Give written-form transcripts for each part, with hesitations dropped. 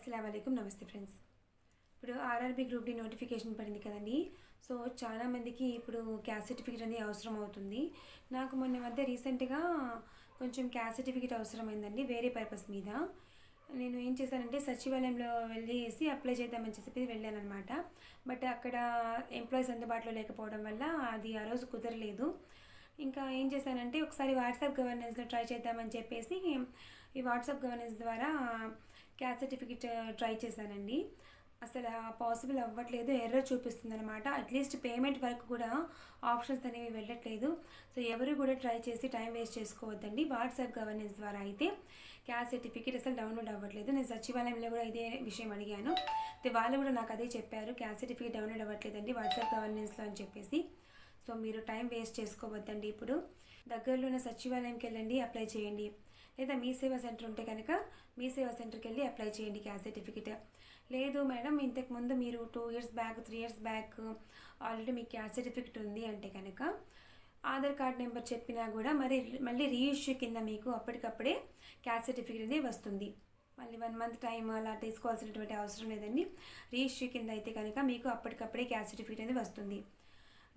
అస్సలాముఅలైకుం నమస్తే ఫ్రెండ్స్. ఇప్పుడు RRB group D notification పడింది కదండి. సో చాలా మందికి ఇప్పుడు క్యాస్ట్ సర్టిఫికేట్ అనేది అవసరం అవుతుంది. నాకు మొన్న మధ్య రీసెంట్గా కొంచెం క్యాస్ట్ సర్టిఫికేట్ అవసరమైందండి వేరే పర్పస్ మీద. నేను ఏం చేశానంటే సచివాలయంలో వెళ్ళేసి అప్లై చేద్దామని చెప్పి వెళ్ళాను అనమాట. బట్ అక్కడ ఎంప్లాయీస్ అందుబాటులో లేకపోవడం వల్ల అది ఆ రోజు కుదరలేదు. ఇంకా ఏం చేశానంటే ఒకసారి వాట్సాప్ గవర్నెన్స్లో ట్రై చేద్దామని చెప్పేసి ఈ వాట్సాప్ గవర్నెన్స్ ద్వారా క్యాస్ట్ సర్టిఫికేట్ ట్రై చేశానండి. అసలు పాసిబుల్ అవ్వట్లేదు, ఎర్రర్ చూపిస్తుంది అనమాట. అట్లీస్ట్ పేమెంట్ వరకు కూడా ఆప్షన్స్ అనేవి వెళ్ళట్లేదు. సో ఎవరు కూడా ట్రై చేసి టైం వేస్ట్ చేసుకోవద్దండి. వాట్సాప్ గవర్నెన్స్ ద్వారా అయితే క్యాస్ట్ సర్టిఫికేట్ అసలు డౌన్లోడ్ అవ్వట్లేదు. నేను సచివాలయంలో కూడా ఇదే విషయం అడిగాను. వాళ్ళు కూడా నాకు అదే చెప్పారు, క్యాస్ట్ సర్టిఫికేట్ డౌన్లోడ్ అవ్వట్లేదండి వాట్సాప్ గవర్నెన్స్లో అని చెప్పేసి. సో మీరు టైం వేస్ట్ చేసుకోవద్దండి. ఇప్పుడు దగ్గరలో ఉన్న సచివాలయంకి వెళ్ళండి, అప్లై చేయండి. లేదా మీ సేవా సెంటర్ ఉంటే కనుక మీ సేవా సెంటర్కి వెళ్ళి అప్లై చేయండి క్యాస్ట్ సర్టిఫికేట్. లేదు మేడం ఇంతకుముందు మీరు 2 years back 3 years back already మీకు క్యాస్ట్ సర్టిఫికేట్ ఉంది అంటే కనుక ఆధార్ కార్డ్ నెంబర్ చెప్పినా కూడా మళ్ళీ రీఇష్యూ కింద మీకు అప్పటికప్పుడే క్యాస్ట్ సర్టిఫికేట్ అనేది వస్తుంది. మళ్ళీ 1 month టైం అలా తీసుకోవాల్సినటువంటి అవసరం లేదండి. రీఇష్యూ కింద అయితే కనుక మీకు అప్పటికప్పుడే క్యాస్ట్ సర్టిఫికేట్ అనేది వస్తుంది.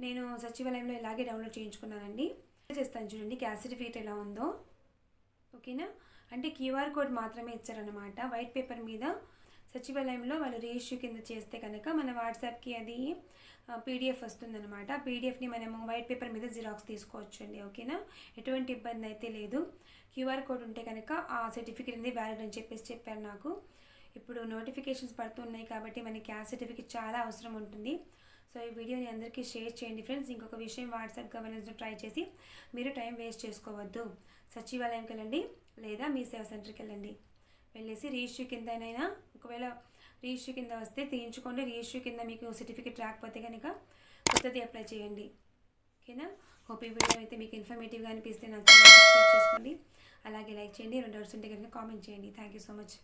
నేను సచివాలయంలో ఇలాగే డౌన్లోడ్ చేయించుకున్నానండి. చేస్తాను చూడండి క్యాస్ట్ సర్టిఫికేట్ ఎలా ఉందో. ఓకేనా, అంటే క్యూఆర్ కోడ్ మాత్రమే ఇచ్చారనమాట. వైట్ పేపర్ మీద సచివాలయంలో వాళ్ళు రీఇష్యూ కింద చేస్తే కనుక మన వాట్సాప్కి అది పీడిఎఫ్ వస్తుందన్నమాట. పీడిఎఫ్ని మనము వైట్ పేపర్ మీద జిరాక్స్ తీసుకోవచ్చు అండి. ఓకేనా, ఎటువంటి ఇబ్బంది అయితే లేదు. క్యూఆర్ కోడ్ ఉంటే కనుక ఆ సర్టిఫికేట్ అనేది వ్యాలిడ్ అని చెప్పేసి చెప్పారు నాకు. ఇప్పుడు నోటిఫికేషన్స్ పడుతున్నాయి కాబట్టి మనకి క్యాస్ట్ సర్టిఫికేట్ చాలా అవసరం ఉంటుంది. సో ఈ వీడియోని అందరికీ షేర్ చేయండి ఫ్రెండ్స్. ఇంకొక విషయం, వాట్సాప్ గవర్నెన్స్లో ట్రై చేసి మీరు టైం వేస్ట్ చేసుకోవద్దు. సచివాలయంకి వెళ్ళండి లేదా మీ సేవా సెంటర్కి వెళ్ళేసి రీఇష్యూ కిందనైనా, ఒకవేళ రీఇష్యూ కింద వస్తే తీయించుకోండి. రీఇష్యూ కింద మీకు సర్టిఫికేట్ రాకపోతే కనుక కొత్తది అప్లై చేయండి. ఓకేనా, హోప్ ఈ వీడియో అయితే మీకు ఇన్ఫర్మేటివ్గా అనిపిస్తే నా ఛానల్ సబ్స్క్రైబ్ చేసుకోండి. అలాగే లైక్ చేయండి. 2 డౌట్స్ ఉంటే కనుక కామెంట్ చేయండి. Thank you so much.